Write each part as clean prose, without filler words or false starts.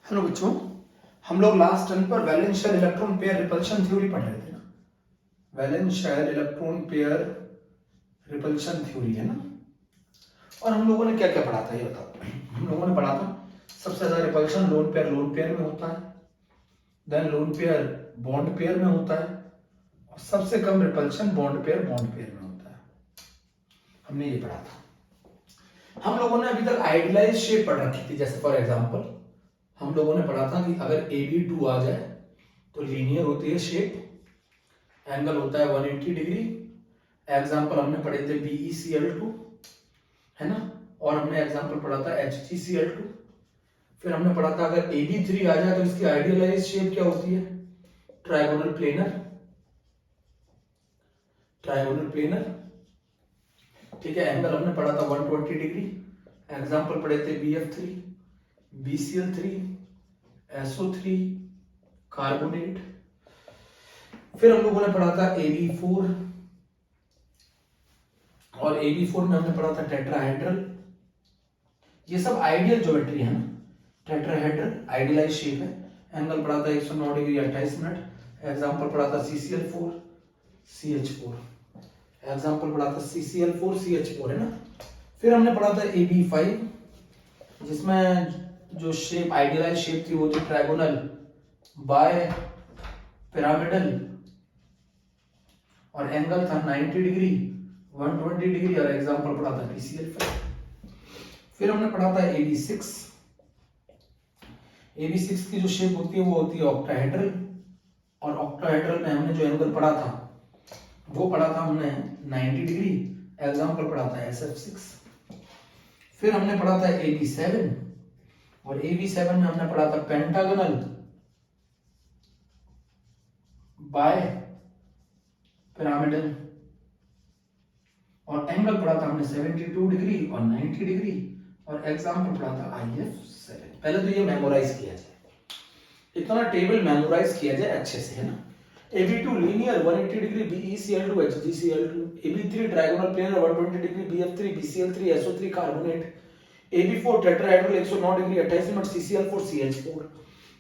Hello बच्चों, हम लोग लास्ट टर्न पर valence shell electron pair repulsion theory पढ़ रहे थे ना। Valence shell electron pair repulsion theory है ना। और हम लोगों ने क्या क्या पढ़ा था ये बताओ। हम लोगों ने पढ़ा था सबसे ज्यादा रिपल्शन लोन पेयर में होता है, then lone pair bond pair में होता है, और सबसे कम रिपल्शन बॉन्ड पेयर में होता है। हमने ये पढ़ा था। हम लोगों ने अभी तक आइडियलाइज शेप पढ़ रखी थी। जैसे फॉर एग्जांपल हम लोगों ने पढ़ा था कि अगर AB2 आ जाए तो लीनियर होती है शेप, एंगल होता है 180 डिग्री। एग्जांपल हमने पढ़े थे BeCl2 है ना, और हमने एग्जांपल पढ़ा था HgCl2। फिर हमने पढ़ा था अगर AB3 आ जाए तो इसकी आइडियलाइज शेप क्या होती है, ट्रायगोनल प्लेनर। ठीक है, एंगल हमने पढ़ा था 120 डिग्री। एग्जांपल पढ़े थे BF3, BCl3, SO3, कार्बोनेट। फिर हम लोगों ने पढ़ा था AB4, और AB4 में हमने पढ़ा था टेट्राहेड्रल। ये सब आइडियल ज्योमेट्री है ना। टेट्राहेड्रल आइडियलाइज शेप है। एंगल पढ़ा था 109 डिग्री 28 मिनट। एग्जांपल पढ़ा था CCl4, CH4। एग्जांपल पढ़ा था CCl4, CH4 है ना। फिर हमने पढ़ा था AB5, जिसमें जो शेप आइडियलाइज शेप थी वो थी ट्रायगोनल बाय पिरामिडल, और एंगल था 90 डिग्री 120 डिग्री, और एग्जांपल पढ़ा था PCl5। फिर हमने पढ़ा था AB6। AB6 की जो शेप होती है वो होती है ऑक्टाहेड्रल, और ऑक्टाहेड्रल में हमने जो एंगल पढ़ा था वो पढ़ा था हमने 90 डिग्री। एग्जांपल पढ़ा था SF6। फिर हमने पढ़ा था AB7, और AB7 में हमने पढ़ा था पेंटागोनल बाय पिरामिडल, और एंगल पढ़ा था हमने 72 डिग्री और 90 डिग्री, और एग्जांपल पढ़ा था IF7। पहले तो ये मेमोराइज किया जाए, इतना टेबल मेमोराइज किया जाए अच्छे से, है ना। AB2 linear 180 degree BeCl2 HgCl2, AB3 trigonal planar 120 degree BF3 BCl3 SO3 carbonate, AB4 tetrahedral 109 degree 28 minute CCl4 CH4,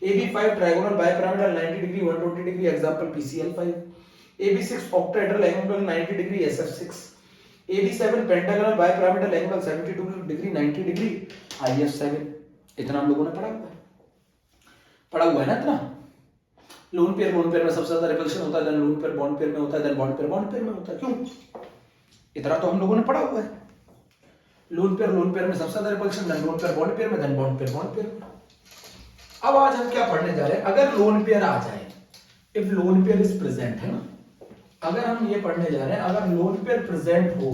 AB5 trigonal bipyramidal 90 degree 120 degree, example PCl5, AB6 octahedral angle 90 degree SF6, AB7 pentagonal bipyramidal angle 72 degree 90 degree IF7। इतना हम लोगों ने पढ़ा हुआ है ना। इतना lone pair में सबसे ज्यादा रिपल्शन होता है, then lone pair bond pair में होता है, देन बॉन्ड पेयर में होता है। क्यों? इतना तो हम लोगों ने पढ़ा हुआ है। लोन पेयर में सबसे ज्यादा repulsion, then lone pair bond pair में, देन बॉन्ड पेयर में। अब आज हम क्या पढ़ने जा रहे हैं, अगर लोन पेयर आ जाए, if lone pair is present, है ना। अगर हम ये पढ़ने जा रहे हैं अगर लोन पेयर प्रेजेंट हो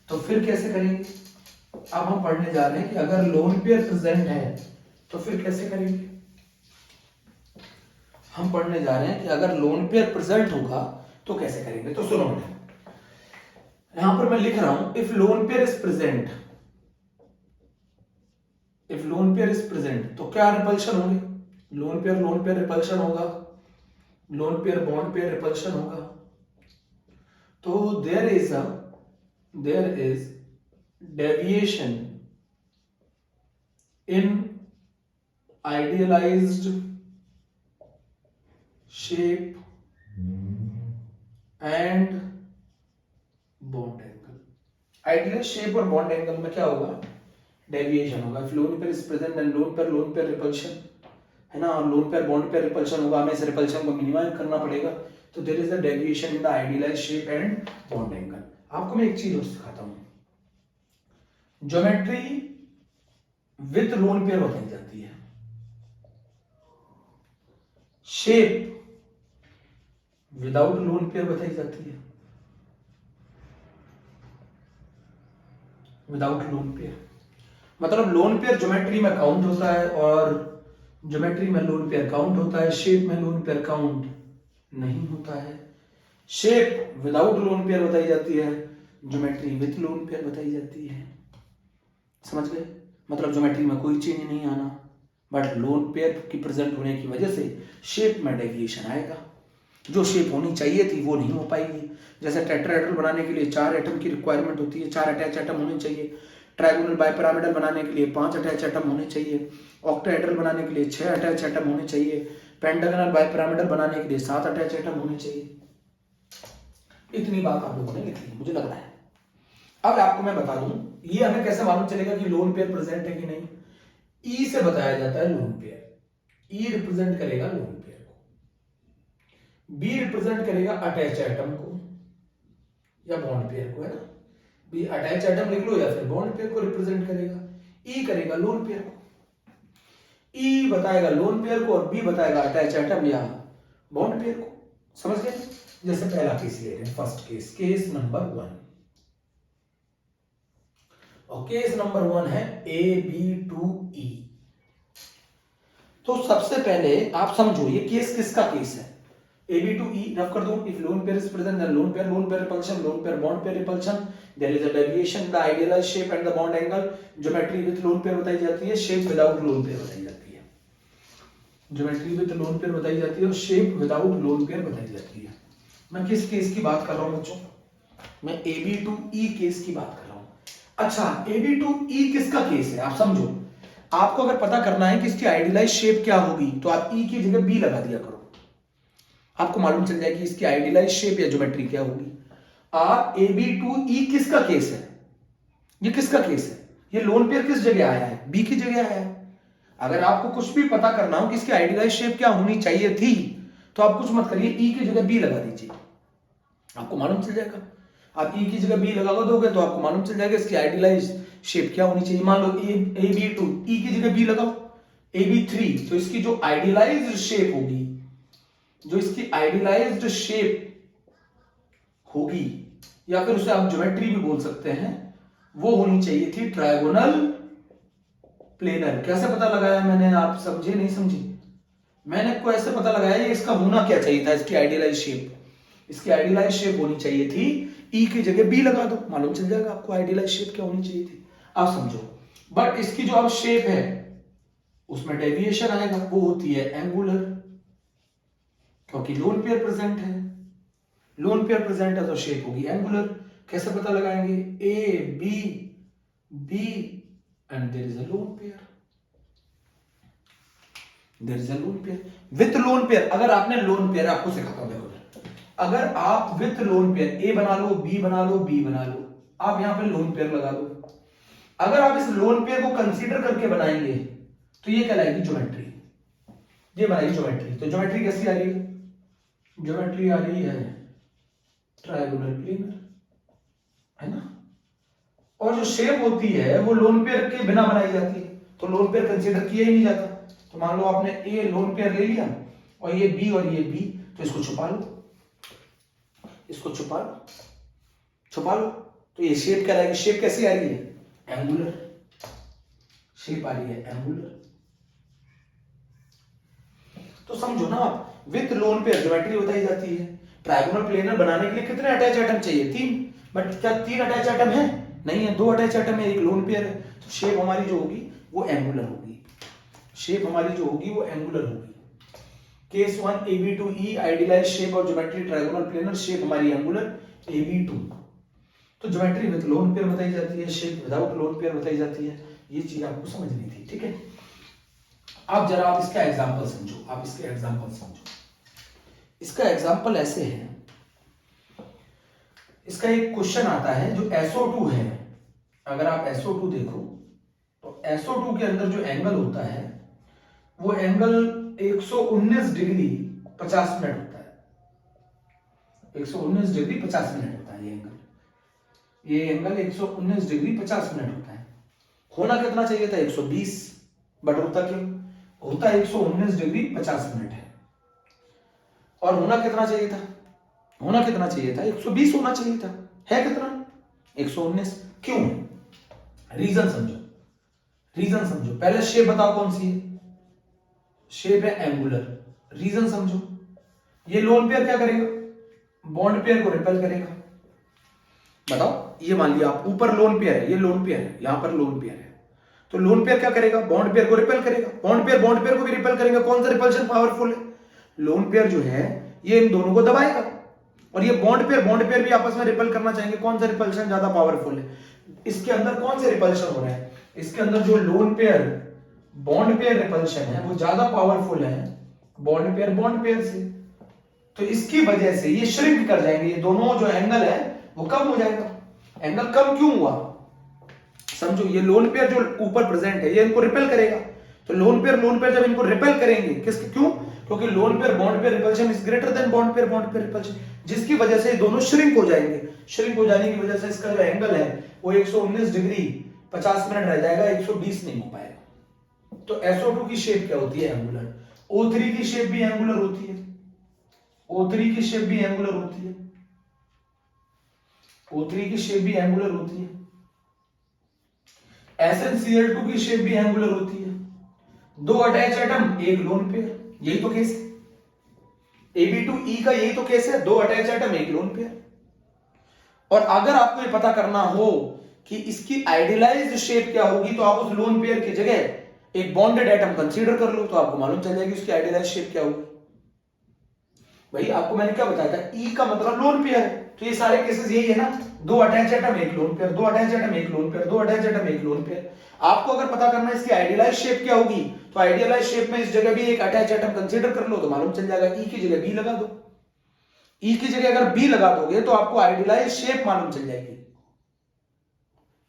तो फिर कैसे करेंगे। अब हम पढ़ने जा रहे हैं कि अगर लोन पेयर प्रेजेंट है तो फिर कैसे करेंगे। हम पढ़ने जा रहे हैं कि अगर लोन पेयर प्रेजेंट होगा तो कैसे करेंगे। तो सुनो बेटा, यहां पर मैं लिख रहा हूं if lone pair is present, if lone pair is present तो क्या रिपल्शन होंगे। लोन पेयर रिपल्शन होगा, lone pair bond pair repulsion होगा। तो there is deviation in idealised shape and bond angle. Idealised shape और बॉन्ड एंगल में क्या होगा, डेविएशन होगा। If lone pair is present and lone pair repulsion, है ना, और lone pair bond pair repulsion होगा, हमें इस रिपल्शन को मिनिमाइज करना पड़ेगा। तो there is a deviation in the idealised shape and bond angle. आपको मैं एक चीज और सिखाता हूं, ज्योमेट्री विद लोन पेयर बताई जाती है, शेप विदाउट लोन पेयर बताई जाती है, विदाउट लोन पेयर। मतलब लोन पेयर ज्योमेट्री में काउंट होता है और ज्योमेट्री में लोन पेयर काउंट होता है, शेप में लोन पेयर काउंट नहीं होता है। शेप विदाउट लोन पेयर बताई जाती है, ज्योमेट्री विद लोन पेयर बताई जाती है। समझ गए। मतलब ज्योमेट्री में कोई चेंज नहीं आना, बट लोन पेयर की प्रेजेंट होने की वजह से शेप में डेविएशन आएगा। जो शेप होनी चाहिए थी वो नहीं हो पाएगी। जैसे टेट्राहेड्रल बनाने के लिए 4 एटम की रिक्वायरमेंट होती है, 4 अटैच एटम होने चाहिए। ट्राइगोनल बाइपिरामिडल बनाने के लिए 5 अटैच एटम होने चाहिए, ऑक्टाहेड्रल बनाने के लिए 6 अटैच एटम होने चाहिए, पेंटागोनल बाइपिरामिडल बनाने के लिए 7 अटैच एटम होने चाहिए। इतनी बात आप लोगों ने लिख ली मुझे लग रहा है। अब आपको मैं बता दूं ये हमें कैसे मालूम चलेगा कि लोन पेयर प्रेजेंट है कि नहीं। ई से बताया जाता है लोन पेयर, ई रिप्रेजेंट करेगा लोन पेयर को, बी रिप्रेजेंट करेगा अटैच एटम को या बॉन्ड पेयर को, है ना, बी अटैच एटम लिख लो या फिर बॉन्ड पेयर को रिप्रेजेंट करेगा, ई करेगा लोन पेयर को, ई बताएगा लोन पेयर को और बी बताएगा अटैच एटम या बॉन्ड पेयर को। समझ गए? जैसे पहला केस ले रहे हैं, फर्स्ट केस, केस नंबर 1, और केस नंबर 1 है AB2E। तो सबसे पहले आप समझो ये केस किसका केस है, AB2E रफ कर दो। If lone pair is present then lone pair repulsion, lone pair bond pair repulsion, there is a deviation the idealised shape and the bond angle, geometry with lone pair बताई जाती है, shape without loan pair बताई जाती है, geometry with lone pair बताई जाती है और शेप विदाउट लोन पेयर बताई जाती है। मैं किस केस की बात कर रहा हूं बच्चों, मैं AB2E केस की बात कर रहा हूं। अच्छा AB2E किसका केस है आप समझो, आपको अगर पता करना है कि इसकी आइडियलाइज शेप क्या होगी तो आप E की जगह B लगा दिया करो, आपको मालूम चल जाएगी इसकी आइडियलाइज शेप या ज्योमेट्री क्या होगी। आप AB2E किसका केस है, ये किसका केस है, ये लोन पेयर किस जगह आया है, B की जगह आया है। अगर आपको कुछ भी पता करना हो कि इसकी आइडियलाइज शेप क्या होनी चाहिए थी तो आप कुछ मत करिए, E की जगह B लगा दीजिए, आपको मालूम चल जाएगा। आप E की जगह B लगा दोगे तो आपको मालूम चल जाएगा इसकी आइडियलाइज शेप क्या होनी चाहिए। मान लो AB2 E की जगह B लगाओ, AB3 तो इसकी जो आइडियलाइज्ड शेप होगी, जो इसकी आइडियलाइज्ड शेप होगी या फिर उसे आप ज्योमेट्री भी बोल सकते हैं, वो होनी चाहिए थी ट्रायगोनल प्लेनर। कैसे पता लगाया मैंने, आप समझे नहीं समझे, मैंने को ऐसे पता लगाया इसका होना क्या चाहिए था, इसकी आइडियलाइज शेप, इसकी आइडियलाइज शेप होनी चाहिए थी E की जगह B लगा दो, मालूम चल जाएगा आपको आइडियलाइज शेप क्या होनी चाहिए थी। आप समझो, बट इसकी जो अब शेप है उसमें डेविएशन आएगा, वो होती है एंगुलर, क्योंकि लोन पेयर प्रेजेंट है, लोन पेयर प्रेजेंट है तो शेप होगी एंगुलर। कैसे पता लगाएंगे, A B B and there is a lone pair, there is a lone pair with lone pair. अगर आपने लोन पेयर, आपको सिखाता हूं देखो, अगर आप विथ लोन पेयर A बना लो, B बना लो, B बना लो, आप यहां पे लोन पेयर लगा दो। अगर आप इस लोन पेयर को कंसीडर करके बनाएंगे तो ये कहलाएगी ज्योमेट्री, ये बनाएगी ज्योमेट्री। तो ज्योमेट्री कैसी आ रही है, ज्योमेट्री आ रही है ट्रायगोनल प्लेनर, है ना, और जो शेप होती है वो लोन पेयर के बिना बनाई जाती है, तो लोन पेयर कंसीडर किया ही नहीं जाता। तो मान लो आपने A लोन पेयर ले लिया और ये B और ये B, तो इसको छुपा लो, इसको छुपा लो, छुपा लो, तो ये शेप क्या रहेगी, शेप कैसी आ रही है, एंगुलर शेप आ रही है, एंगुलर। तो समझो ना आप, विथ लोन पेयर ज्योमेट्री बताई जाती है। ट्रायगोनल प्लेनर बनाने के लिए कितने अटैच एटम चाहिए, 3, बट क्या 3 अटैच एटम है, नहीं है, 2 अटैच एटम है, एक लोन पेयर है, तो शेप हमारी जो होगी वो एंगुलर होगी, शेप हमारी जो होगी वो एंगुलर होगी। केस 1 AB2E आइडियलाइज्ड शेप और ज्योमेट्री ट्रायगोनल प्लेनर, शेप हमारी एंगुलर AB2। तो ज्योमेट्री विद लोन पेयर बताई जाती है, शेप विदाउट लोन पेयर बताई जाती है, ये चीज आपको समझनी थी, ठीक है। अब जरा आप इसका एग्जांपल समझो, आप इसका एग्जांपल समझो। इसका एग्जांपल ऐसे है, इसका एक क्वेश्चन आता है जो SO2 है। अगर आप SO2 देखो तो SO2 के अंदर जो एंगल होता है वो एंगल 119 डिग्री 50 मिनट होता है, 119 डिग्री 50 मिनट होता है ये एंगल, ये एंगल 119 डिग्री 50 मिनट होता है। होना कितना चाहिए था, 120, बट होता क्यों, होता 119 डिग्री 50 मिनट है, और होना कितना चाहिए था, होना कितना चाहिए था, 120 होना चाहिए था, है कितना, 119। क्यों, रीजन समझो, रीजन समझो। पहले शेप बताओ कौन सी है, शेप है एंगुलर, रीजन समझो। ये लोन पेयर क्या करेगा, बॉन्ड पेयर को रिपेल करेगा। बताओ, ये मान लिया आप ऊपर लोन पेयर है, ये लोन पेयर है, यहां पर लोन पेयर है, तो लोन पेयर क्या करेगा, बॉन्ड पेयर को रिपेल करेगा, बॉन्ड पेयर को भी रिपेल करेगा। कौन सा रिपल्शन पावरफुल है, लोन पेयर जो है ये इन दोनों को दबाएगा, और ये बॉन्ड पेयर भी आपस में रिपेल करना चाहेंगे, कौन सा रिपल्शन ज्यादा पावरफुल है, इसके अंदर कौन से रिपल्शन हो रहे हैं, इसके अंदर जो loan pair bond pair repulsion है वो ज्यादा पावरफुल है बॉन्ड पेयर से, तो इसकी वजह से ये श्रिंक कर जाएंगे, ये दोनों जो एंगल है वो कम हो जाएगा। एंगल कम क्यों हुआ, समझो, ये लोन पेयर जो ऊपर प्रेजेंट है ये इनको रिपेल करेगा, तो लोन पेयर जब इनको रिपेल करेंगे किसके, क्यों, क्योंकि loan pair bond pair repulsion is greater than bond pair repulsion, जिसकी वजह से दोनों श्रिंक हो जाएंगे। श्रिंक हो जाने की वजह से इसका जो एंगल है वो 119 डिग्री 50 मिनट रह जाएगा, 120 नहीं हो पाएगा। तो SO2 की शेप क्या होती है, एंगुलर। O3 की शेप भी एंगुलर होती है, O3 की शेप भी एंगुलर होती है, O3 की शेप भी एंगुलर होती है। SnCl2 की शेप भी एंगुलर होती है, दो अटैच एटम एक लोन पेयर, यही तो केस है। Ab2E का यही तो केस है, दो अटैच एटम एक लोन पेयर। और अगर आपको ये पता करना हो कि इसकी आइडियलाइज्ड शेप क्या होगी, तो आप उस लोन पेयर की जगह एक बॉन्डेड एटम कंसीडर कर लो, तो आपको मालूम चल जाएगी उसकी आइडियलाइज्ड शेप क्या होगी। भाई आपको मैंने क्या बताया था, E का मतलब लोन पेयर है, तो ये सारे केसेस यही है ना, दो अटैच एटम एक लोन पेयर, दो अटैच एटम एक लोन पेयर, दो अटैच एटम एक लोन पेयर। आपको अगर पता करना है इसकी आइडियलाइज्ड शेप क्या होगी, तो आइडियलाइज्ड शेप में इस जगह भी एक अटैच एटम कंसीडर कर लो, तो मालूम चल जाएगा। E की जगह B लगा दो, E की जगह अगर B लगा दोगे तो आपको आइडियलाइज्ड शेप मालूम चल जाएगी।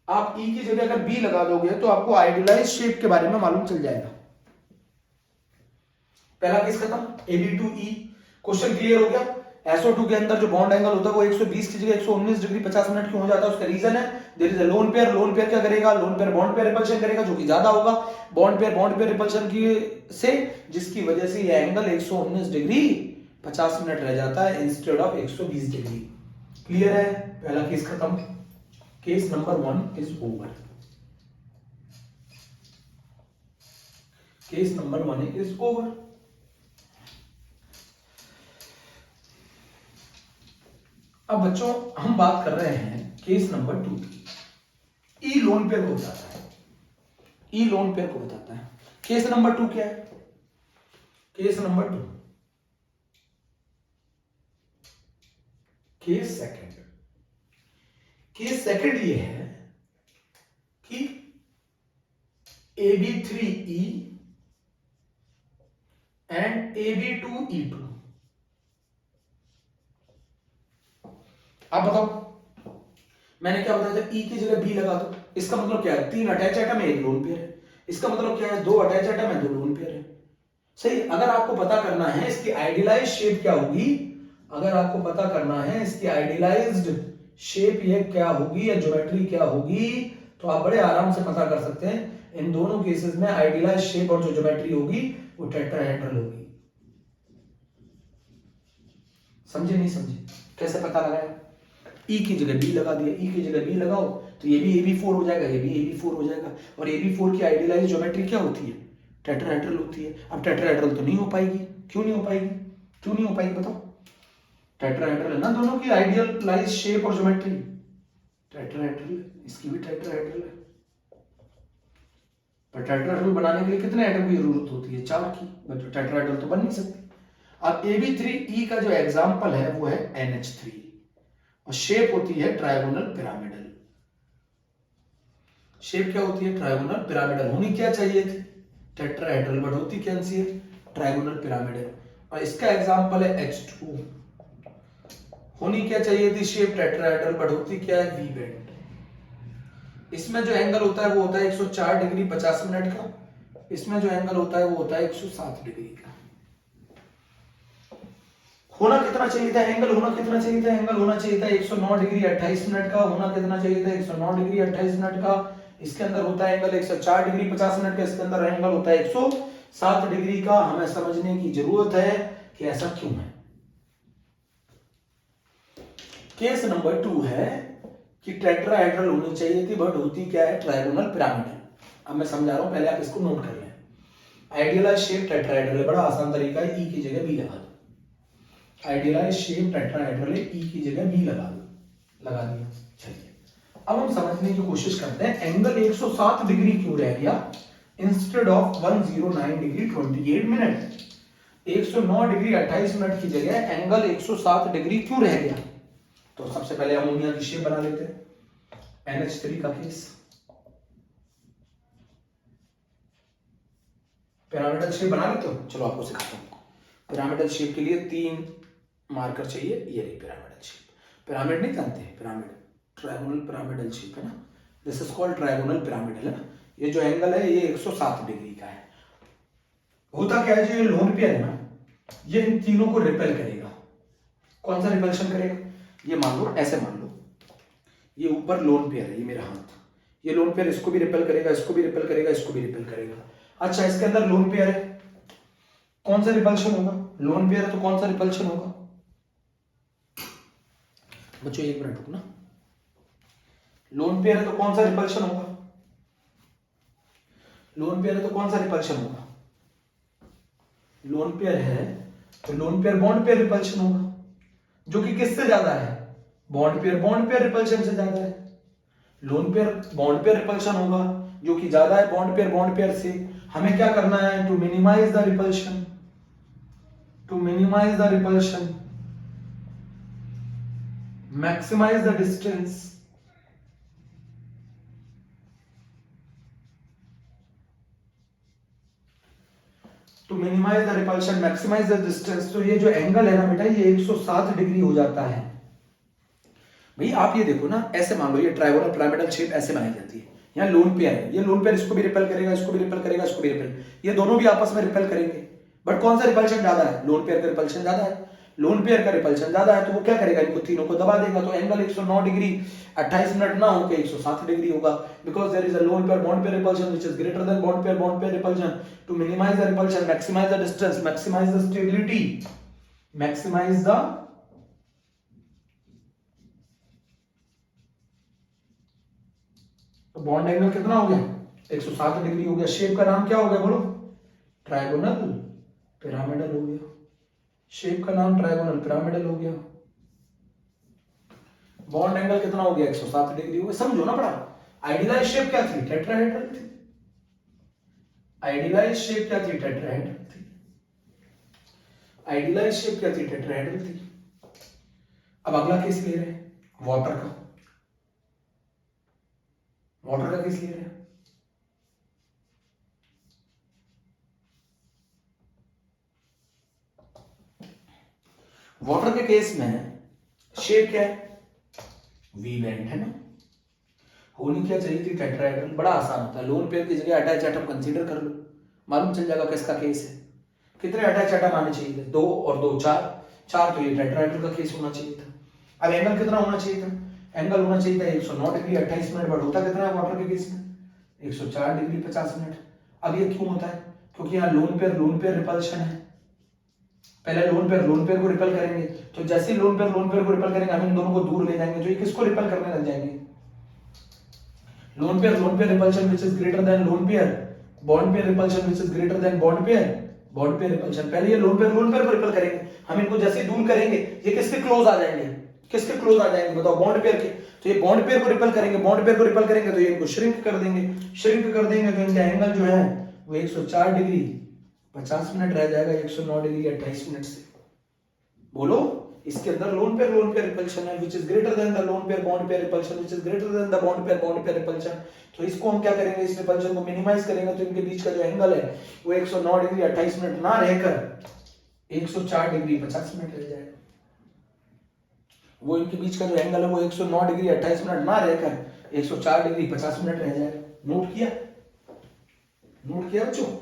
आप E की जगह अगर B लगा दोगे तो आपको आइडियलाइज्ड शेप के बारे में मालूम चल जाएगा। पहला केस खत्म, Ab2E। क्वेश्चन क्लियर हो गया। SO2 के अंदर जो बॉन्ड एंगल होता है वो 120 की जगह 119 डिग्री 50 मिनट क्यों हो जाता है, उसका रीजन है there is a lone pair. Lone pair क्या करेगा, lone pair bond pair repulsion करेगा, जो कि ज्यादा होगा बॉन्ड पेयर रिपल्शन की से, जिसकी वजह से ये एंगल 119 डिग्री 50 मिनट रह जाता है इंस्टेड ऑफ 120 डिग्री। क्लियर है, पहला केस खत्म। Case number 1 is over. Case number 1 is over. अब बच्चों हम बात कर रहे हैं केस नंबर 2 की। ई लोन पेयर को बताता है, ई लोन पेयर को बताता है। केस नंबर 2 क्या है, case number 2, case second. Case second ये है कि Ab3E एंड Ab2E2। आप बताओ, मैंने क्या बताया था, E की जगह B लगा दो, इसका मतलब क्या है, तीन अटैच एटम है एक लोन पेयर है, इसका मतलब क्या है, दो अटैच एटम है दो लोन पेयर है। सही। अगर आपको पता करना है इसकी आइडियलाइज्ड शेप क्या होगी, अगर आपको पता करना है इसकी आइडियलाइज्ड शेप ये क्या होगी या ज्योमेट्री क्या होगी, तो आप बड़े आराम से पता कर सकते हैं। इन दोनों केसेस में आइडियलाइज्ड शेप और जो ज्योमेट्री होगी वो टेट्राहेड्रल होगी। समझे नहीं समझे, कैसे पता लगाया, E की जगह B लगा दिया, E की जगह B लगाओ तो ये भी AB4 हो जाएगा, ये भी AB4 हो जाएगा। और AB4 की आइडियलाइज्ड ज्योमेट्री क्या होती है, टेट्राहेड्रल होती है। अब टेट्राहेड्रल तो नहीं हो पाएगी, क्यों नहीं हो पाएगी, क्यों नहीं हो पाएगी बताओ, टेट्राहेड्रल है ना दोनों की आइडियलाइज्ड शेप और ज्योमेट्री, टेट्राहेड्रल, इसकी भी टेट्राहेड्रल है। पर टेट्राहेड्रल बनाने के लिए कितने एटम की जरूरत होती है, 4 की, बट टेट्राहेड्रल तो बन नहीं सकती। अब AB3E का जो एग्जाम्पल है वो है NH3 और शेप होती है ट्रायगोनल पिरामिडल। शेप क्या होती है, ट्रायगोनल पिरामिडल। होनी क्या चाहिए थी, टेट्राहेड्रल, बट होती क्या सी है, ट्रायगोनल पिरामिडल। और इसका एग्जांपल है H2। होनी क्या चाहिए थी, शेप टेट्राहेड्रल, बट होती क्या है, वी बेंड। इसमें जो एंगल होता है वो होता है 104 डिग्री 50 मिनट का, इसमें जो एंगल होता है वो होता है 107 डिग्री का। होना कितना चाहिए था एंगल, होना कितना चाहिए था एंगल, होना चाहिए था 109 डिग्री 28 मिनट का। होना कितना चाहिए था, 109 डिग्री 28 मिनट का। इसके अंदर होता है एंगल 104 डिग्री 50 मिनट का, इसके अंदर एंगल होता है 107 डिग्री का। हमें समझने की जरूरत है कि ऐसा क्यों है। केस नंबर 2 है कि टेट्राहेड्रल होनी चाहिए थी, बट होती क्या है, ट्रायगोनल पिरामिडल। अब मैं समझा रहा हूं, पहले आप इसको नोट कर लें। आइडियलाइज्ड शेप टेट्राहेड्रल है, बड़ा आसान तरीका है, E की जगह B लगा दो। आइडियलाइज्ड शेप टेट्राहेड्रल है, E की जगह B लगा दो, लगा दिया। चलिए अब हम समझने की कोशिश करते हैं एंगल 107 डिग्री क्यों रह गया instead of 109 degree 28 minute. 109 degree 28 minute की जगह एंगल 107 डिग्री क्यों रह गया। तो सबसे पहले अमोनिया की शेप बना लेते हैं। NH3 का केस, पिरामिडल शेप बना लेते हो? चलो आपको सिखाता हूँ। पिरामिडल शेप के लिए 3 मार्कर चाहिए। ये रही पिरामिडल शेप। पिरामिड नहीं जानते? पिरामिड, ट्रायगोनल पिरामिडल शेप है ना, this is called trigonal pyramidal है ना। ये जो एंगल है ये 107 डिग्री का है। होता क्या है, जो ये लोन पेयर है ना, ये इन तीनों को रिपेल करेगा। कौन सा रिपल्शन करेगा? ये मान लो, ऐसे मान लो, ये ऊपर लोन पेयर है, ये मेरा हाथ, ये लोन पेयर इसको भी रिपेल करेगा, इसको भी रिपेल करेगा, इसको भी रिपेल करेगा। अच्छा, इसके अंदर लोन पेयर है, कौन सा रिपल्शन होगा? लोन पेयर है तो कौन सा रिपल्शन होगा? बच्चों एक मिनट रुकना। लोन पेयर है तो कौन सा रिपल्शन होगा? लोन पेयर है तो कौन सा रिपल्शन होगा? लोन पेयर है तो loan pair bond pair repulsion होगा, जो कि किससे ज्यादा है? बॉन्ड पेयर रिपल्शन से ज्यादा है। Loan pair bond pair repulsion होगा, जो कि ज्यादा है बॉन्ड पेयर से। हमें क्या करना है? To minimise the repulsion, to minimise the repulsion, maximise the distance, to minimise the repulsion, maximise the distance. तो ये जो एंगल है ना बेटा, ये 107 डिग्री हो जाता है। भाई आप ये देखो ना, ऐसे मान लो ये ट्रायगोनल पिरामिडल शेप ऐसे बनाई जाती है। यहाँ लोन पेयर है, ये लोन पेयर इसको भी रिपेल करेगा, इसको भी रिपेल करेगा, इसको भी रिपेल, ये दोनों भी आपस में रिपेल करेंगे। बट कौन सा रिपल्शन ज्यादा है? लोन पेयर का रिपल्शन ज्यादा है। लोन पेयर का रिपल्शन ज्यादा है तो वो क्या करेगा? इनको तीनों को दबा देगा। तो एंगल 109 डिग्री 28 मिनट ना होकर 107 डिग्री होगा, because there is a lone pair bond pair repulsion which is greater than bond pair repulsion. To minimise the repulsion, maximise the distance, maximise the stability, maximise the bond angle कितना हो गया? 107 degree हो गया। Shape का नाम क्या हो गया बोलो? ट्रायगोनल पिरामिडल हो गया। शेप का नाम ट्रायगोनल पिरामिडल हो गया। बॉन्ड एंगल कितना हो गया? 107 डिग्री हो गया। समझो ना बड़ा। आइडियलाइज शेप क्या थी? टेट्राहेड्रल थी। आइडियलाइज शेप क्या थी? टेट्राहेड्रल थी। आइडियलाइज शेप क्या थी? टेट्राहेड्रल थी। अब अगला केस ले रहे हैं वाटर का। वाटर का केस ले रहे हैं। वाटर के केस में शेप क्या है? वी बेंट है ना। होनी क्या चाहिए थी? टेट्राहेड्रल। बड़ा आसान होता है, लोन पेयर की जगह अटैच एटम कंसीडर कर लो, मालूम चल जाएगा किसका केस है। कितने अटैच एटम आने चाहिए थे? 2 और 2 4, 4 तो ये टेट्राहेड्रल का केस होना चाहिए था। अब एंगल कितना होना चाहिए था? एंगल होना चाहिए था 109 डिग्री 28 मिनट, बट होता कितना है वाटर के केस में? 104 डिग्री 50 मिनट। अब ये क्यों होता है? क्योंकि यहाँ लोन पेयर रिपल्शन है। पहले लोन पेयर को रिपेल करेंगे, तो जैसे ही लोन पेयर को रिपेल करेंगे, हम इन दोनों को दूर ले जाएंगे, तो ये किसको रिपेल करने लग जाएंगे? Loan pair repulsion which is greater then lone pair, bond pair repulsion which is greater than bond pair repulsion. पहले ये लोन पेयर को रिपेल करेंगे, हम इनको जैसे ही दूर करेंगे, ये किसके क्लोज आ जाएंगे? किसके क्लोज आ जाएंगे बताओ? बॉन्ड पेयर के। तो ये बॉन्ड पेयर को रिपेल करेंगे, तो ये इनको श्रिंक कर देंगे, तो इनका एंगल जो है वो 104 डिग्री 50 मिनट रह जाएगा 109 डिग्री 28 मिनट से। बोलो, इसके अंदर लोन पेयर रिपल्शन है which is greater then the loan pair bond pair repulsion which is greater then the bond pair repulsion. तो इसको हम क्या करेंगे? इस रिपल्शन को मिनिमाइज करेंगे, तो इनके बीच का जो एंगल है वो 109 डिग्री 28 मिनट ना रहकर 104 डिग्री 50 मिनट रह जाएगा। वो इनके बीच का जो एंगल है वो 109 डिग्री 28 मिनट ना रहकर 104 डिग्री 50 मिनट रह जाएगा। नोट किया? नोट किया बच्चों?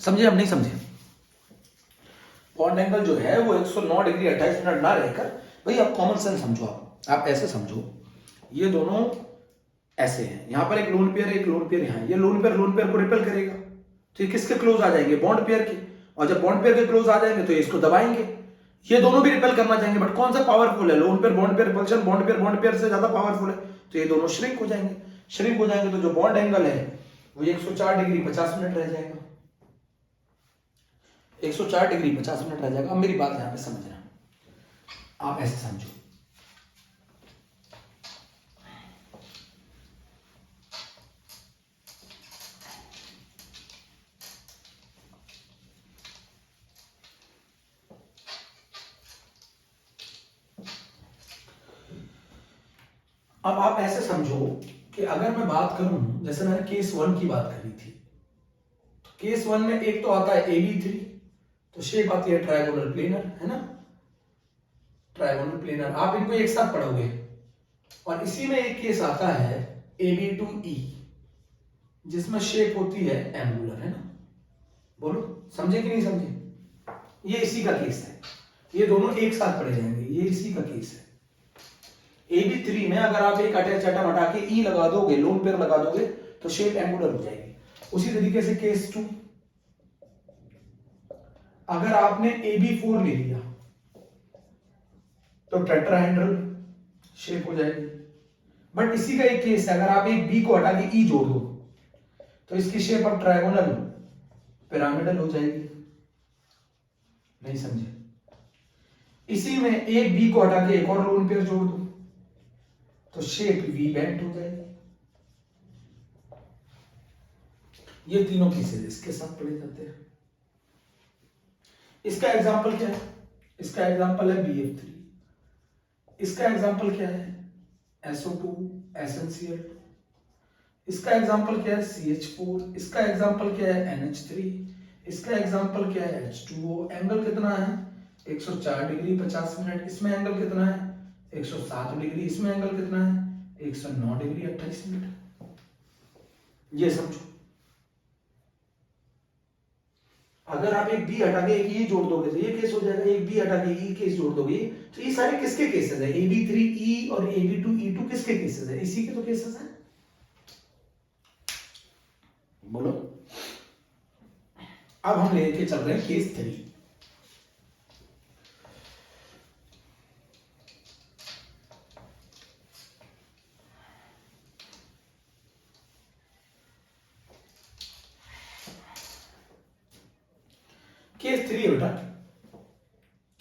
समझे? हम नहीं समझे? बॉन्ड एंगल जो है वो 109 डिग्री 28 मिनट ना रहकर, भाई आप कॉमन सेंस समझो, आप ऐसे समझो, ये दोनों ऐसे हैं, यहां पर एक लोन पेयर यहाँ, ये लोन पेयर को रिपेल करेगा, तो ये किसके क्लोज आ जाएंगे? बॉन्ड पेयर के। और जब बॉन्ड पेयर के क्लोज आ जाएंगे तो ये इसको दबाएंगे, ये दोनों भी रिपेल करना चाहेंगे, बट कौन सा पावरफुल है? Loan pair bond pair repulsion bond pair से ज्यादा पावरफुल है, तो ये दोनों श्रिंक हो जाएंगे। श्रिंक हो जाएंगे तो जो बॉन्ड एंगल है वो 104 डिग्री 50 मिनट रह जाएगा। 104 डिग्री 50 मिनट रह जाएगा। अब मेरी बात यहां पे समझना, आप ऐसे समझो, अब आप ऐसे समझो कि अगर मैं बात करूं, जैसे मैंने केस 1 की बात करी थी, तो केस 1 में एक तो आता है AB3, तो शेप आती है ट्रायगोनल प्लेनर, है ना, ट्रायगोनल प्लेनर, आप इनको एक साथ पढ़ोगे। और इसी में एक केस आता है AB2E, जिसमें शेप होती है एंगुलर, है ना। बोलो समझे कि नहीं समझे? ये इसी का केस है, ये दोनों एक साथ पढ़े जाएंगे, ये इसी का केस है। AB3 में अगर आप एक अटैच एटम हटा के E लगा दोगे, लोन पेयर लगा दोगे, तो शेप एंगुलर हो जाएगी। उसी तरीके से केस 2, अगर आपने AB4 ले लिया तो टेट्राहेड्रल शेप हो जाएगी। बट इसी का एक केस है, अगर आप एक B को हटा के E जोड़ दो तो इसकी शेप अब ट्रायगोनल पिरामिडल हो जाएगी। नहीं समझे? इसी में एक B को हटा के एक और लोन पेयर जोड़ दो तो शेप वी बेंट हो जाएगी। ये तीनों केसेस इसके साथ पढ़े जाते हैं। इसका एग्जांपल क्या है? इसका एग्जांपल है BF3। इसका एग्जांपल क्या है? SO2 essential. इसका एग्जांपल क्या है? CH4। इसका एग्जांपल क्या है? NH3। इसका एग्जांपल क्या है? H2O। एंगल कितना है? 104 डिग्री 50 मिनट। इसमें एंगल कितना है? 107 डिग्री। इसमें एंगल कितना है? 109 डिग्री 28 मिनट। ये समझो, अगर आप एक बी हटा के एक ई जोड़ दोगे तो ये केस हो जाएगा, एक बी हटा के ई केस जोड़ दोगे तो ये सारे किसके केसेस है? AB3E और AB2E2 किसके केसेस है? इसी के तो केसेस हैं। बोलो। अब हम लेके चल रहे हैं केस 3। केस 3 है बेटा,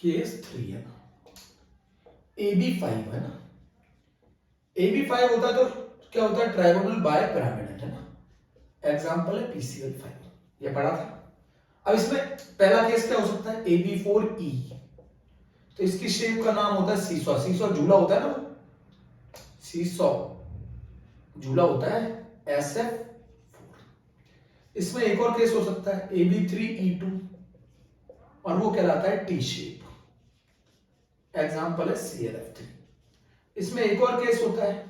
केस 3 है ना, AB5 है ना। AB5 होता है तो क्या होता है? ट्रायगोनल बाय पिरामिडल, है ना। एग्जांपल है PCl5, ये पढ़ा था। अब इसमें पहला केस क्या हो सकता है? AB4E, तो इसकी शेप का नाम होता है सीसॉ। सीसॉ झूला होता है ना, सीसॉ झूला होता है SF4। इसमें एक और केस हो सकता है AB3E2, और वो कहलाता है टी शेप, एग्जांपल है ClF3। इसमें एक और केस होता है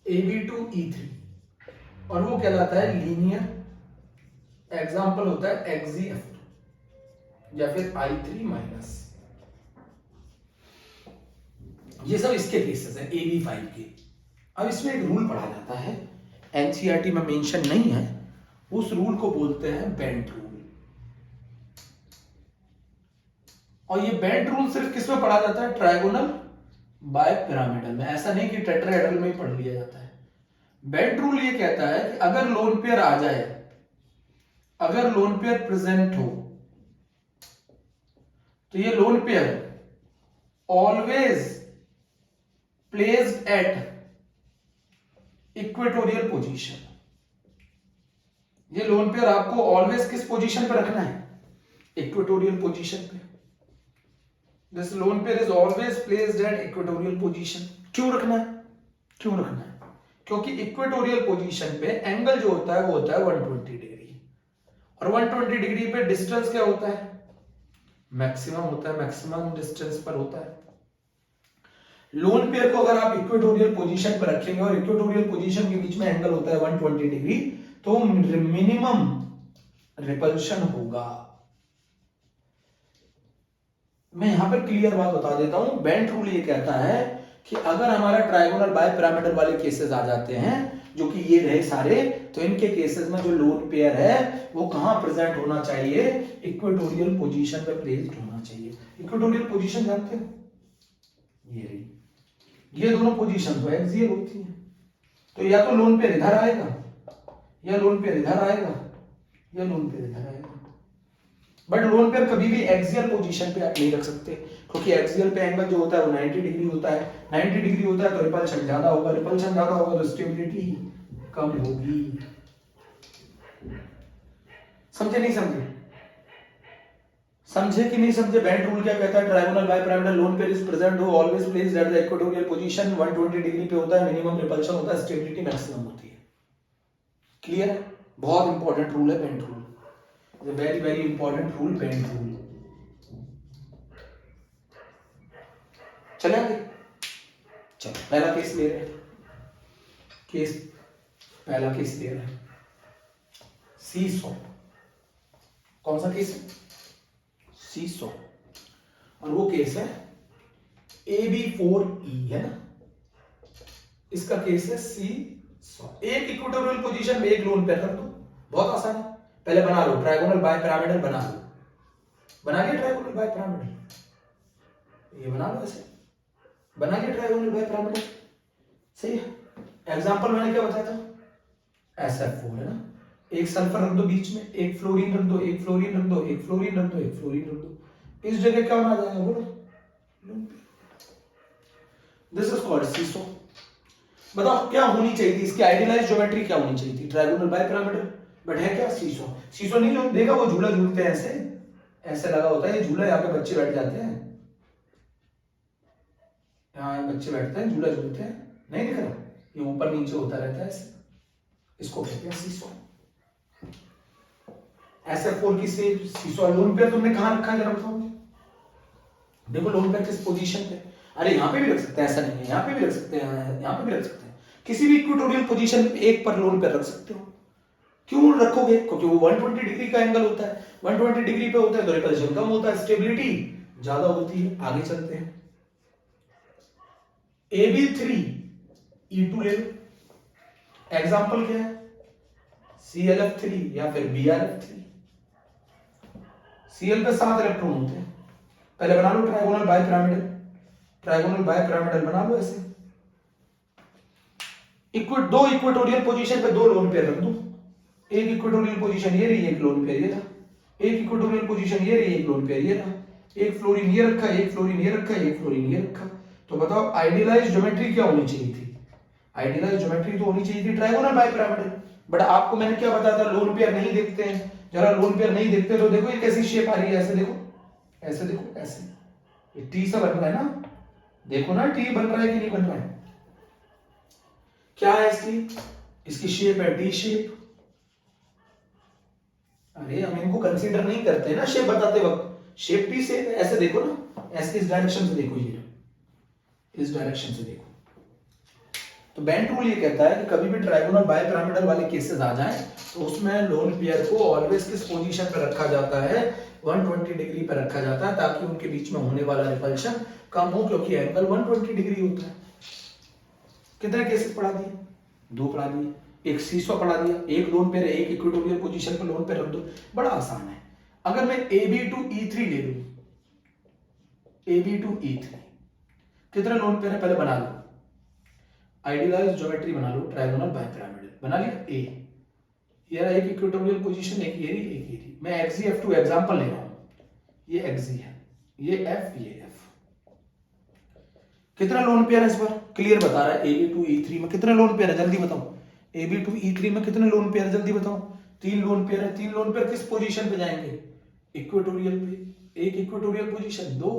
AB2E3, और वो कहलाता है लीनियर, एग्जांपल होता है XeF2 या फिर I3-। ये सब इसके केसेस हैं AB5 के। अब इसमें एक रूल पढ़ा जाता है, NCERT में मेंशन नहीं है, उस रूल को बोलते हैं बेंट रूल। और ये बेंट रूल सिर्फ किसमें पढ़ा जाता है? ट्रायगोनल बाय पिरामिडल में। ऐसा नहीं कि टेट्राहेड्रल में ही पढ़ लिया जाता है। बेंट रूल ये कहता है कि अगर लोन पेयर आ जाए, अगर लोन पेयर प्रेजेंट हो, तो ये lone pair always placed at equatorial position. ये लोन पेयर आपको ऑलवेज किस पोजीशन पे रखना है? इक्वेटोरियल पोजीशन पे। This lone pair is always placed at equatorial position। क्यों रखना है? क्यों रखना है? क्योंकि इक्वेटोरियल पोजीशन पे एंगल जो होता है वो होता है 120 डिग्री, और 120 डिग्री पे डिस्टेंस क्या होता है? मैक्सिमम होता है, मैक्सिमम डिस्टेंस पर होता है। लोन पेयर को अगर आप इक्वेटोरियल पोजीशन पर रखेंगे और इक्वेटोरियल पोजीशन के बीच में एंगल होता है 120 डिग्री, तो मिनिमम रिपल्शन होगा। मैं यहां पर क्लियर बात बता देता हूं, बेंट रूल ये कहता है कि अगर हमारा ट्रायगोनल बाय पिरामिडल वाले केसेस आ जाते हैं, जो कि ये रहे सारे, तो इनके केसेस में जो लोन पेयर है वो कहां प्रेजेंट होना चाहिए? इक्वेटोरियल पोजीशन पे प्लेस्ड होना चाहिए। इक्वेटोरियल पोजीशन जानते हो? ये रही, ये दोनों पोजीशन तो एक्सियल होती है, तो या तो लोन पेयर इधर आएगा, या लोन पेयर इधर आएगा, या लोन पेयर इधर आएगा। बट लोन पेयर कभी भी एक्सियल पोजीशन पे आप नहीं रख सकते, क्योंकि एक्सियल पे एंगल जो होता है वो 90 डिग्री होता है। 90 डिग्री होता है तो रिपल्शन ज्यादा होगा, रिपल्शन ज्यादा होगा तो स्टेबिलिटी कम होगी। समझे नहीं समझे? समझे कि नहीं समझे? बेंट रूल क्या कहता है? Trigonal bipyramidal lone pair is present हो always placed at the equatorial position, 120 degree पे होता है, मिनिमम रिपल्शन होता है, स्टेबिलिटी मैक्सिमम होती है। क्लियर है? बहुत इंपॉर्टेंट रूल है bent rule, very very important rule, bent rule. चले आगे, चलो पहला केस ले रहे हैं। पहला केस ले रहे हैं सीसॉ। कौन सा केस है? सीसॉ। और वो केस है AB4E, है ना? इसका केस है सीसॉ। एक इक्वेटोरियल पोजीशन में एक लोन पेयर रख दो, बहुत आसान है। पहले बना लो ट्रायगोनल बाइपिरामिडल, बना लो, बना लिया ट्रायगोनल बाइपिरामिडल, ये बना लो, ऐसे बना लिया ट्रायगोनल बाइपिरामिडल, सही है। एग्जांपल मैंने क्या बताया था? SF4 है ना, एक सल्फर रख दो बीच में, एक फ्लोरीन रख दो, एक फ्लोरीन रख दो, एक फ्लोरीन रख दो, एक फ्लोरीन रख दो, इस जगह क्या बना जाएगा? बोलो, दिस इज कॉल्ड सीसॉ। बताओ क्या होनी चाहिए थी इसकी आइडियलाइज्ड ज्योमेट्री? क्या होनी चाहिए थी? ट्रायगोनल बाइपिरामिडल, बट है क्या? सीसॉ। सीसॉ नहीं जो देखा वो झूला झूलते हैं, ऐसे ऐसे लगा होता है ये झूला, यहाँ पे बच्चे बैठ जाते हैं, यहाँ बच्चे बैठते हैं, झूला झूलते हैं, नहीं दिख रहा? ये ऊपर नीचे होता रहता है ऐसे, इसको कहते हैं सीसॉ। SF4 की सीसॉ लोन पेयर तुमने कहां रखा है जरा बताओ? देखो लोन पेयर किस पोजीशन पे? अरे यहाँ पे भी रख सकते हैं, ऐसा नहीं है, यहाँ पे भी रख सकते हैं, यहाँ पे भी रख सकते हैं, किसी भी इक्वेटोरियल पोजीशन पे एक पर लोन पेयर रख सकते हो। क्यों रखोगे? क्योंकि वो 120 डिग्री का एंगल होता है, 120 डिग्री पे होता है तो रिपल्शन कम होता है, स्टेबिलिटी ज्यादा होती है। आगे चलते हैं, AB3E2 ले लो, एग्जांपल क्या है? ClF3 या फिर BrF3। Cl पे 7 इलेक्ट्रॉन होते हैं। पहले बना लो ट्रायगोनल बाइपिरामिडल, ट्रायगोनल बाइपिरामिडल बना लो ऐसे। दो इक्वेटोरियल पोजीशन पे दो लोन पेयर रख दो, एक इक्वेटोरियल पोजीशन ये रही, एक लोन पेयर ये रहा, एक इक्वेटोरियल पोजीशन ये रही, एक लोन पेयर ये रहा, एक फ्लोरीन ये रखा, एक फ्लोरीन ये रखा, एक फ्लोरीन ये रखा। तो बताओ आइडियलाइज्ड ज्योमेट्री क्या होनी चाहिए थी? आइडियलाइज्ड ज्योमेट्री तो होनी चाहिए थी ट्रायगोनल बाइपिरामिडल, बट आपको मैंने क्या बताया था? लोन पेयर नहीं देखते हैं। जरा लोन पेयर नहीं देखते तो देखो ये कैसी शेप आ रही है, ऐसे देखो, ऐसे देखो, ऐसे ये टी सा बन रहा है ना, देखो ना टी बन रहा है कि नहीं बन रहा है? क्या है इसकी शेप है टी शेप। अरे हम इनको कंसीडर नहीं करते ना शेप बताते वक्त, शेप टी शेप है, ऐसे देखो ना, ऐसे इस डायरेक्शन से देखो, ये इस डायरेक्शन से देखो। तो बेंट रूल ये कहता है कि कभी भी ट्रायगोनल बाइपिरामिडल वाले केसेस आ जाएं तो उसमें लोन पेयर को ऑलवेज किस पोजीशन पर रखा जाता है? 120 डिग्री पर रखा जाता है, ताकि उनके बीच में होने वाला रिपल्शन कम हो, क्योंकि एंगल 120 डिग्री होता है। कितने केसेस पढ़ा दिए? 2 पढ़ा दिए, एक सीसॉ पढ़ा दिया, एक लोन पेयर, एक इक्वेटोरियल पोजीशन पर लोन पेयर रख दो, बड़ा आसान है। अगर मैं AB2E3 ले लूं, AB2E3 कितने लोन पेयर है? पहले बना लो आइडियलाइज्ड ज्योमेट्री, बना लो ट्रायगोनल बाइपिरामिडल, बना लिया। ए ये रहा एक इक्वेटोरियल पोजीशन, एक ये रही, एक ये रही। मैं XgF2 एग्जांपल ले रहा हूं, ये Xg है, ये F, ये F। कितना लोन पेयर है इस बार? क्लियर बता रहा है AB2E3 में कितने लोन पेयर है, जल्दी बताओ। AB2E3 में कितने लोन पेयर, जल्दी बताओ। 3 लोन पेयर है। 3 लोन पेयर किस पोजीशन पे जाएंगे? इक्वेटोरियल पे। एक इक्वेटोरियल पोजीशन, 2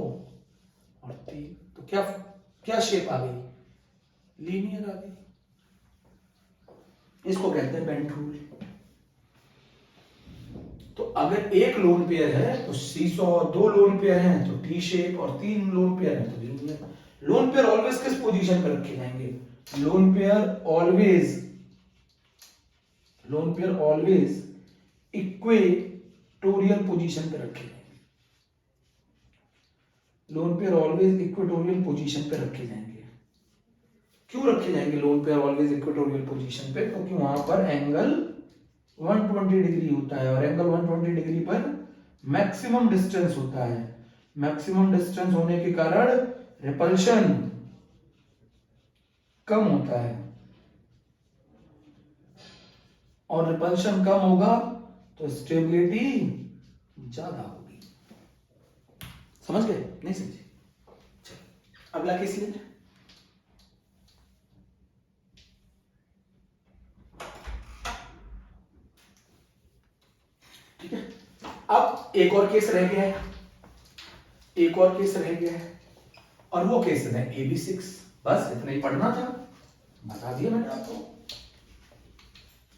और 3, तो क्या क्या शेप आ गई? लीनियर आ गई। इसको कहते हैं बेंट रूल। तो अगर एक लोन पेयर है तो सीसॉ, 2 लोन पेयर हैं तो टी शेप, और 3 लोन पेयर हैं तो लीनियर। लोन पेयर ऑलवेज किस पोजीशन पर रखे जाएंगे? Lone pair always equatorial position पर रखे जाएंगे। Lone pair always equatorial position पर रखे जाएंगे। क्यों रखे जाएंगे lone pair always equatorial position पे? क्योंकि वहां पर एंगल 120 डिग्री होता है, और एंगल 120 डिग्री पर मैक्सिमम डिस्टेंस होता है। मैक्सिमम डिस्टेंस होने के कारण रिपल्शन कम होता है, और रिपल्शन कम होगा तो स्टेबिलिटी ज्यादा होगी। समझ गए? नहीं समझे? चलो अगला केस लेते हैं। ठीक है, अब एक और केस रह गया है, एक और केस रह गया है, और वो केस है AB6। बस इतना ही पढ़ना था, बता दिया मैंने आपको।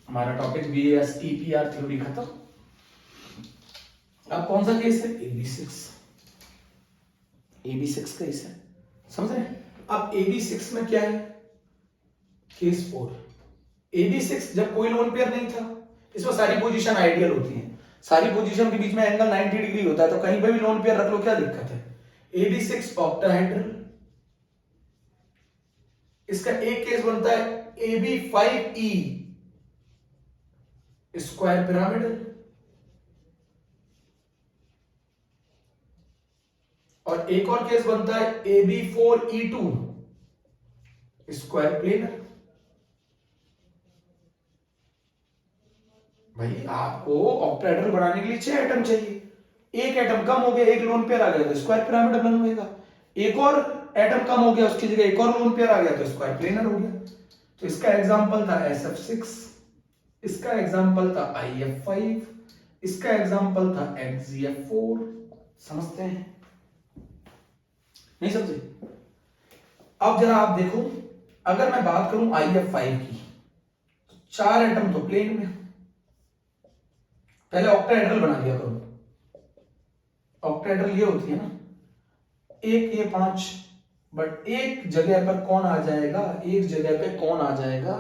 हमारा टॉपिक VSEPR थ्योरी खत्म। अब कौन सा केस है? AB6। AB6 केस है, समझ रहे हैं? अब AB6 में क्या है? केस 4। AB6 जब कोई लोन पेयर नहीं था, इसमें सारी पोजीशन आइडियल होती है, सारी पोजीशन के बीच में एंगल 90 डिग्री होता है, तो कहीं पे भी लोन पेयर रख लो, क्या दिक्कत है? AB6 octahedral. इसका एक केस बनता है AB5E स्क्वायर पिरामिडल, और एक और केस बनता है AB4E2 स्क्वायर प्लेनर। भाई आपको ऑक्टाहेड्रल बनाने के लिए 6 एटम चाहिए, एक एटम कम हो गया, एक लोन पेयर आ गया तो स्क्वायर पिरामिड बनवाएगा, एक और एटम कम हो गया उसकी जगह एक और लोन पेयर आ गया तो स्क्वायर प्लेनर हो गया। तो इसका एग्जांपल था SF6, इसका एग्जांपल था IF5, इसका एग्जांपल था XGF4। समझते हैं? नहीं समझे? अब जरा आप देखो, अगर मैं बात करूं IF5 की, तो 4 एटम तो प्लेन में, पहले ऑक्टाहेड्रल बना लिया करो। ऑक्टाहेड्रल ये होती है ना, एक ये 5, बट एक जगह पर कौन आ जाएगा? एक जगह पे कौन आ जाएगा?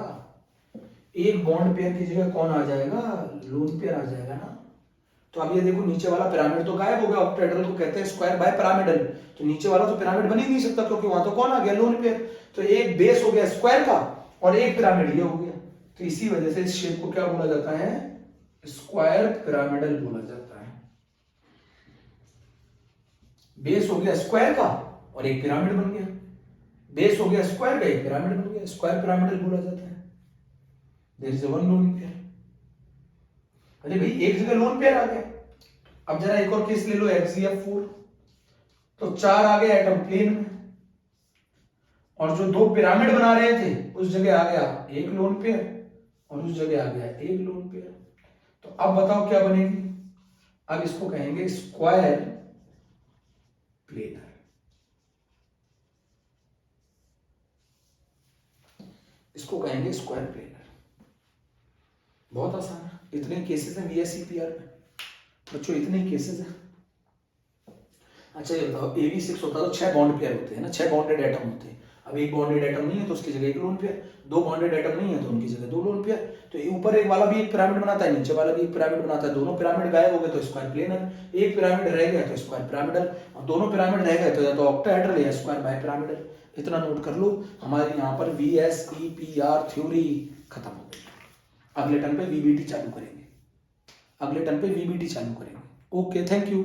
एक बॉन्ड पेयर की जगह कौन आ जाएगा? लोन पेयर आ जाएगा ना। तो अब ये देखो, नीचे वाला पिरामिड तो गायब हो गया, ऑक्टाहेड्रल को कहते हैं स्क्वायर बाय पिरामिडल, तो नीचे वाला तो पिरामिड बन ही नहीं सकता, क्योंकि वहां तो कौन आ गया? Lone pair. तो एक बेस हो गया स्क्वायर का, और एक पिरामिड ये हो गया, तो इसी वजह से इस शेप को क्या बोला जाता है? स्क्वायर पिरामिडल बोला जाता है। बेस हो गया स्क्वायर का और एक पिरामिड बन गया, बेस हो गया स्क्वायर का, एक पिरामिड बन गया, स्क्वायर पिरामिडल बोला जाता है। There is one lone pair. अरे भाई एक जगह लोन पेयर आ गया। अब जरा एक और केस ले लो, XGF4। तो 4 आ गए एटम प्लेन में, और जो 2 पिरामिड बना रहे थे उस जगह आ गया एक लोन पेयर, और उस जगह आ गया एक लोन पेयर। तो अब बताओ क्या बनेगी? अब इसको कहेंगे स्क्वायर प्लेनर। इसको कहेंगे स्क्वायर प्लेनर। बहुत आसान है, इतने केसेस हैं VSEPR में बच्चों, इतने केसेस हैं। अच्छा ये बताओ, AB6 होता तो 6 बॉन्ड पेयर होते हैं ना, 6 बॉन्डेड एटम होते हैं। अब एक बॉन्डेड एटम नहीं है तो उसकी जगह एक लोन पेयर, 2 बॉन्डेड एटम नहीं है तो उनकी जगह 2 लोन पेयर। तो ऊपर एक वाला भी एक पिरामिड बनाता है, नीचे वाला भी एक पिरामिड बनाता है, दोनों पिरामिड गायब हो गए तो स्क्वायर प्लेनर, एक पिरामिड रह गया तो स्क्वायर पिरामिडल, और दोनों पिरामिड रह गए तो या तो ऑक्टाहेड्रल या स्क्वायर बाय पिरामिडल। इतना नोट कर लो, हमारे यहाँ पर VSEPR थ्योरी खत्म हो गई। अगले टर्म पे VBT चालू करेंगे, अगले टर्म पे VBT चालू करेंगे। Okay, thank you.